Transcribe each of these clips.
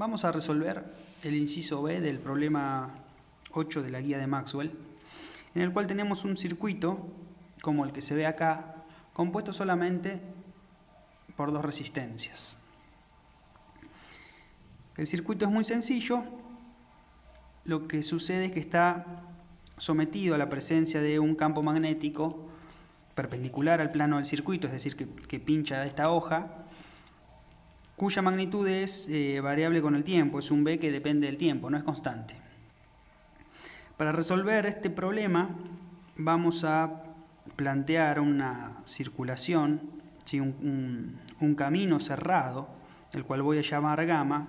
Vamos a resolver el inciso B del problema 8 de la guía de Maxwell, en el cual tenemos un circuito, como el que se ve acá, compuesto solamente por dos resistencias. El circuito es muy sencillo, lo que sucede es que está sometido a la presencia de un campo magnético perpendicular al plano del circuito, es decir, que pincha esta hoja, cuya magnitud es variable con el tiempo, es un B que depende del tiempo, no es constante. Para resolver este problema vamos a plantear una circulación, ¿sí? un camino cerrado, el cual voy a llamar gamma,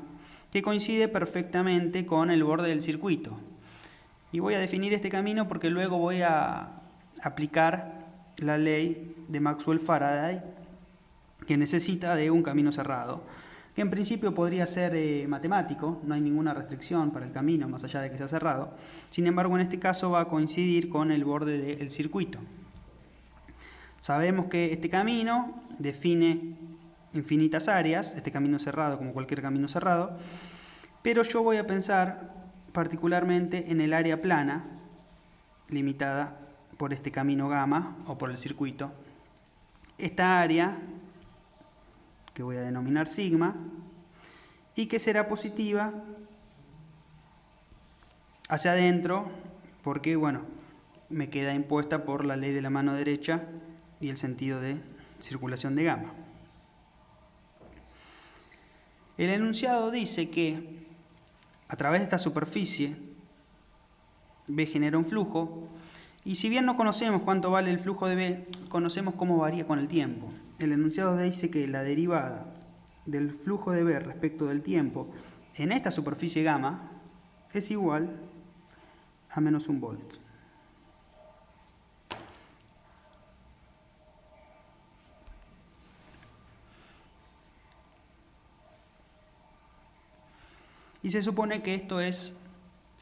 que coincide perfectamente con el borde del circuito. Y voy a definir este camino porque luego voy a aplicar la ley de Maxwell-Faraday, que necesita de un camino cerrado, que en principio podría ser matemático, no hay ninguna restricción para el camino más allá de que sea cerrado. Sin embargo, en este caso va a coincidir con el borde del circuito. Sabemos que este camino define infinitas áreas, este camino cerrado como cualquier camino cerrado, pero yo voy a pensar particularmente en el área plana, limitada por este camino gamma o por el circuito. Esta área, que voy a denominar sigma, y que será positiva hacia adentro, porque bueno, me queda impuesta por la ley de la mano derecha y el sentido de circulación de gamma. El enunciado dice que a través de esta superficie B genera un flujo, y si bien no conocemos cuánto vale el flujo de B, conocemos cómo varía con el tiempo. El enunciado dice que la derivada del flujo de B respecto del tiempo en esta superficie gamma es igual a menos 1 volt. Y se supone que esto es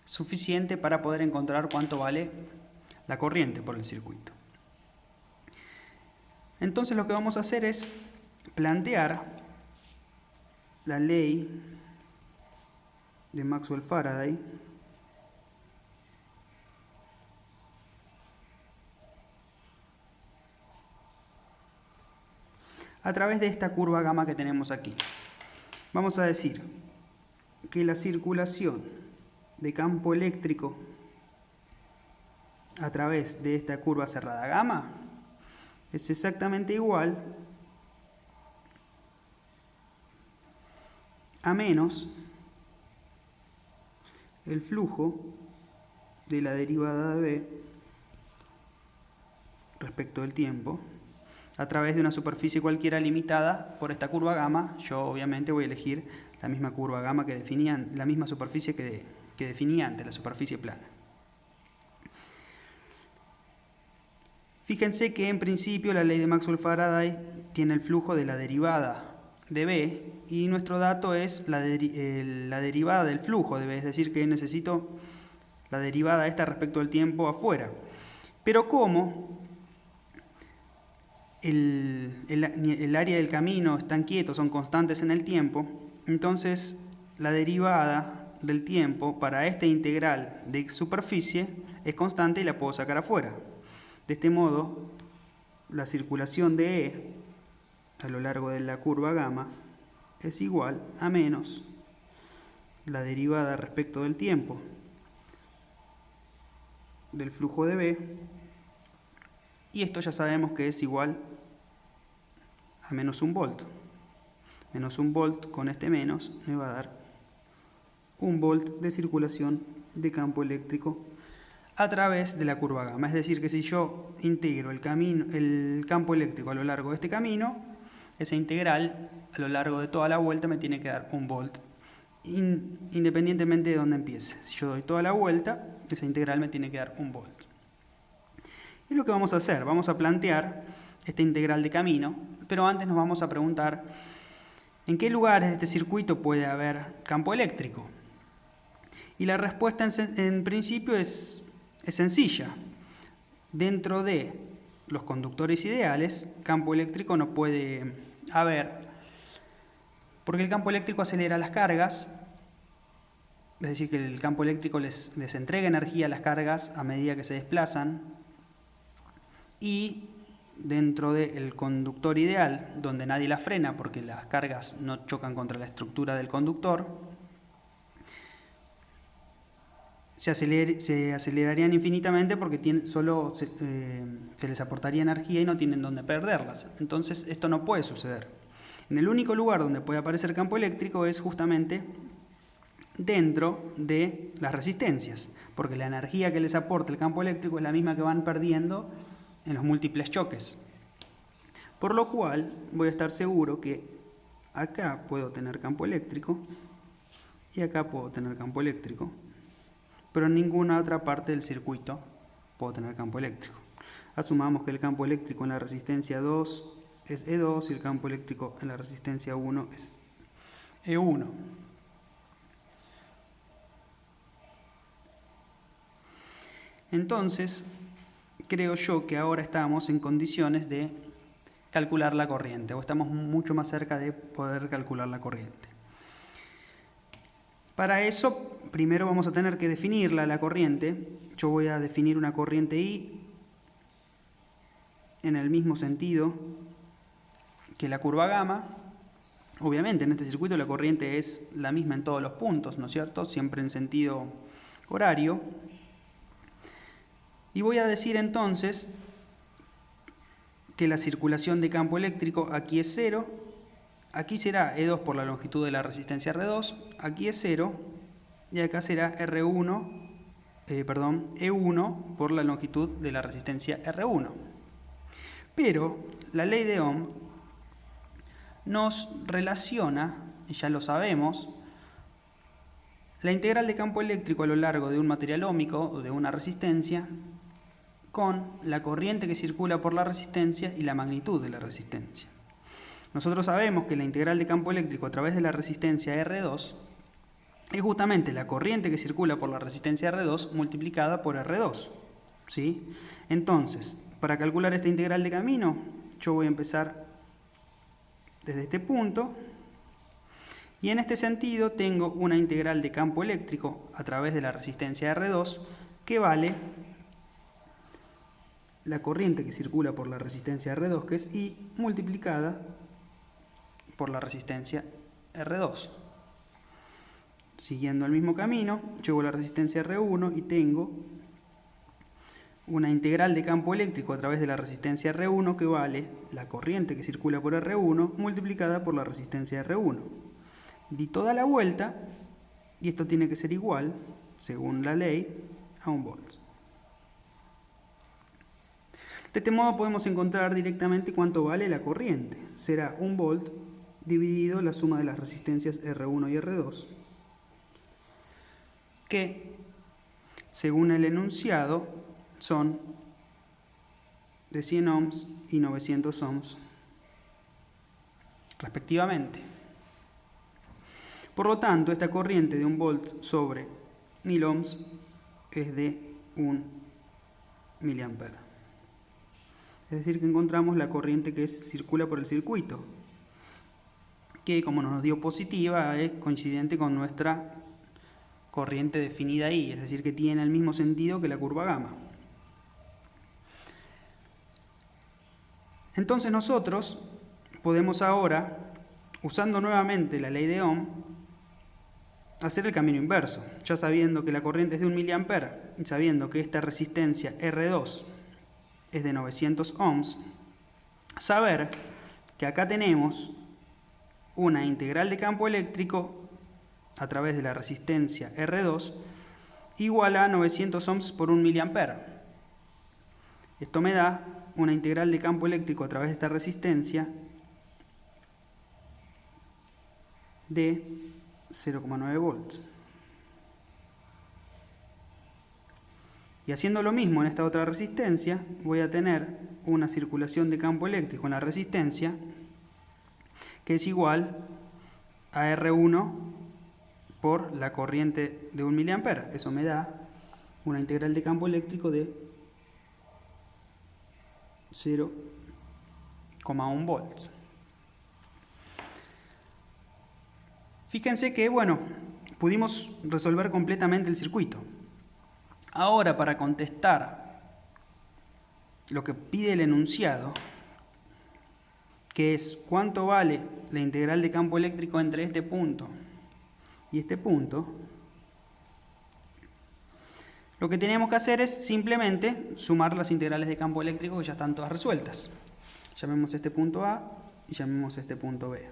suficiente para poder encontrar cuánto vale la corriente por el circuito. Entonces lo que vamos a hacer es plantear la ley de Maxwell-Faraday a través de esta curva gamma que tenemos aquí. Vamos a decir que la circulación de campo eléctrico a través de esta curva cerrada gamma es exactamente igual a menos el flujo de la derivada de B respecto del tiempo a través de una superficie cualquiera limitada por esta curva gamma. Yo obviamente voy a elegir la misma curva gamma que definía, la misma superficie que definía antes, la superficie plana. Fíjense que en principio la ley de Maxwell-Faraday tiene el flujo de la derivada de B y nuestro dato es la derivada del flujo de B, es decir que necesito la derivada esta respecto del tiempo afuera. Pero como el área del camino están quietos, son constantes en el tiempo, entonces la derivada del tiempo para este integral de superficie es constante y la puedo sacar afuera. De este modo, la circulación de E a lo largo de la curva gamma es igual a menos la derivada respecto del tiempo del flujo de B, y esto ya sabemos que es igual a menos 1 volt. Menos 1 volt con este menos me va a dar 1 volt de circulación de campo eléctrico a través de la curva gamma. Es decir, que si yo integro el campo eléctrico a lo largo de este camino, esa integral a lo largo de toda la vuelta me tiene que dar 1 volt, independientemente de dónde empiece. Si yo doy toda la vuelta, esa integral me tiene que dar 1 volt. Y lo que vamos a hacer, vamos a plantear esta integral de camino, pero antes nos vamos a preguntar en qué lugares de este circuito puede haber campo eléctrico. Y la respuesta en principio es sencilla. Dentro de los conductores ideales, campo eléctrico no puede haber, porque el campo eléctrico acelera las cargas es decir, que el campo eléctrico les entrega energía a las cargas a medida que se desplazan, y dentro del conductor ideal, donde nadie la frena porque las cargas no chocan contra la estructura del conductor, se acelerarían infinitamente porque solo se les aportaría energía y no tienen dónde perderlas. Entonces esto no puede suceder. En el único lugar donde puede aparecer campo eléctrico es justamente dentro de las resistencias, porque la energía que les aporta el campo eléctrico es la misma que van perdiendo en los múltiples choques. Por lo cual voy a estar seguro que acá puedo tener campo eléctrico y acá puedo tener campo eléctrico, pero en ninguna otra parte del circuito puedo tener campo eléctrico. Asumamos que el campo eléctrico en la resistencia 2 es E2 y el campo eléctrico en la resistencia 1 es E1. Entonces, creo yo que ahora estamos en condiciones de calcular la corriente, o estamos mucho más cerca de poder calcular la corriente. Para eso, primero vamos a tener que definirla, la corriente. Yo voy a definir una corriente I en el mismo sentido que la curva gamma. Obviamente, en este circuito la corriente es la misma en todos los puntos, ¿no es cierto? Siempre en sentido horario. Y voy a decir entonces que la circulación de campo eléctrico aquí es 0, aquí será E2 por la longitud de la resistencia R2, aquí es 0, y acá será E1 por la longitud de la resistencia R1. Pero la ley de Ohm nos relaciona, y ya lo sabemos, la integral de campo eléctrico a lo largo de un material óhmico o de una resistencia con la corriente que circula por la resistencia y la magnitud de la resistencia. Nosotros sabemos que la integral de campo eléctrico a través de la resistencia R2 es justamente la corriente que circula por la resistencia R2 multiplicada por R2. ¿Sí? Entonces, para calcular esta integral de camino, yo voy a empezar desde este punto, y en este sentido tengo una integral de campo eléctrico a través de la resistencia R2 que vale la corriente que circula por la resistencia R2, que es I, multiplicada por la resistencia R2. Siguiendo el mismo camino, llego a la resistencia R1 y tengo una integral de campo eléctrico a través de la resistencia R1 que vale la corriente que circula por R1 multiplicada por la resistencia R1. Di toda la vuelta y esto tiene que ser igual, según la ley, a 1 volt. De este modo podemos encontrar directamente cuánto vale la corriente. Será 1 volt dividido la suma de las resistencias R1 y R2, que, según el enunciado, son de 100 ohms y 900 ohms, respectivamente. Por lo tanto, esta corriente de 1 volt sobre 1000 ohms es de 1 miliampere. Es decir, que encontramos la corriente que circula por el circuito, que como nos dio positiva es coincidente con nuestra corriente definida ahí, es decir, que tiene el mismo sentido que la curva gamma. Entonces nosotros podemos ahora, usando nuevamente la ley de Ohm, hacer el camino inverso, ya sabiendo que la corriente es de 1 miliampere y sabiendo que esta resistencia R2 es de 900 ohms, saber que acá tenemos una integral de campo eléctrico a través de la resistencia R2 igual a 900 ohms por 1 miliampere. Esto me da una integral de campo eléctrico a través de esta resistencia de 0,9 volts. Y haciendo lo mismo en esta otra resistencia, voy a tener una circulación de campo eléctrico en la resistencia que es igual a R1 por la corriente de 1 miliampere. Eso me da una integral de campo eléctrico de 0,1 volts. Fíjense que, bueno, pudimos resolver completamente el circuito. Ahora, para contestar lo que pide el enunciado, que es cuánto vale la integral de campo eléctrico entre este punto y este punto, lo que tenemos que hacer es simplemente sumar las integrales de campo eléctrico que ya están todas resueltas. Llamemos este punto A y llamemos este punto B.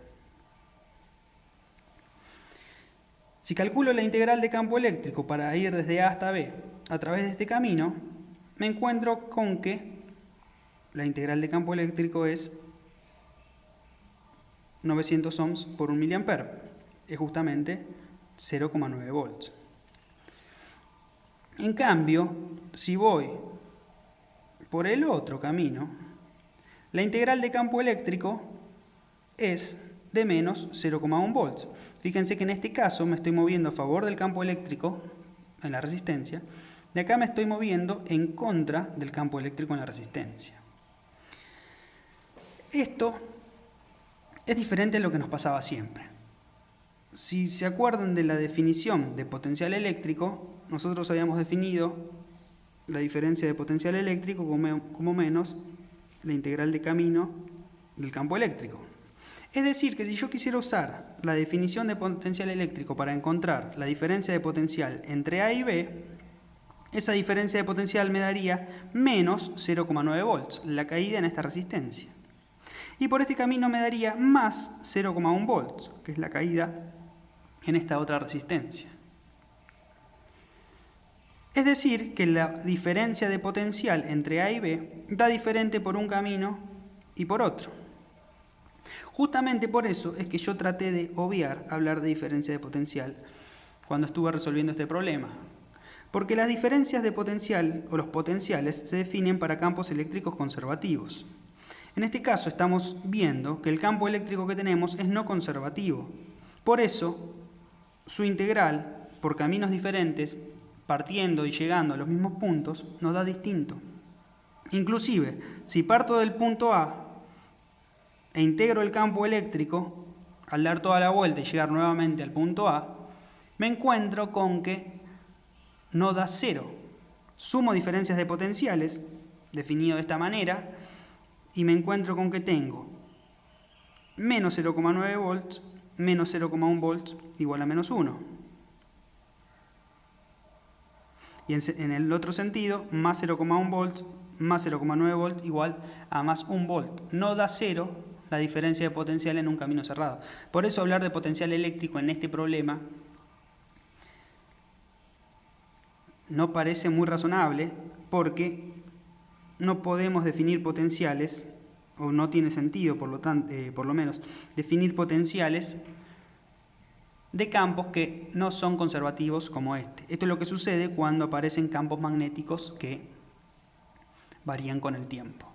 Si calculo la integral de campo eléctrico para ir desde A hasta B a través de este camino, me encuentro con que la integral de campo eléctrico es 900 ohms por 1 miliampere. Es justamente 0,9 volts. En cambio, si voy por el otro camino, la integral de campo eléctrico es de menos 0,1 volts. Fíjense que en este caso me estoy moviendo a favor del campo eléctrico en la resistencia, de acá me estoy moviendo en contra del campo eléctrico en la resistencia. Esto es diferente a lo que nos pasaba siempre. Si se acuerdan de la definición de potencial eléctrico, nosotros habíamos definido la diferencia de potencial eléctrico como menos la integral de camino del campo eléctrico. Es decir, que si yo quisiera usar la definición de potencial eléctrico para encontrar la diferencia de potencial entre A y B, esa diferencia de potencial me daría menos 0,9 volts, la caída en esta resistencia. Y por este camino me daría más 0,1 volts, que es la caída en esta otra resistencia. Es decir, que la diferencia de potencial entre A y B da diferente por un camino y por otro. Justamente por eso es que yo traté de obviar hablar de diferencia de potencial cuando estuve resolviendo este problema. Porque las diferencias de potencial o los potenciales se definen para campos eléctricos conservativos. En este caso estamos viendo que el campo eléctrico que tenemos es no conservativo. Por eso, su integral por caminos diferentes, partiendo y llegando a los mismos puntos, nos da distinto. Inclusive, si parto del punto A e integro el campo eléctrico, al dar toda la vuelta y llegar nuevamente al punto A, me encuentro con que no da cero. Sumo diferencias de potenciales, definido de esta manera, y me encuentro con que tengo menos 0,9 volts, menos 0,1 volts, igual a menos 1. Y en el otro sentido, más 0,1 volts, más 0,9 volts, igual a más 1 volt. No da cero la diferencia de potencial en un camino cerrado. Por eso hablar de potencial eléctrico en este problema no parece muy razonable, porque no podemos definir potenciales, o no tiene sentido por lo menos, definir potenciales de campos que no son conservativos como este. Esto es lo que sucede cuando aparecen campos magnéticos que varían con el tiempo.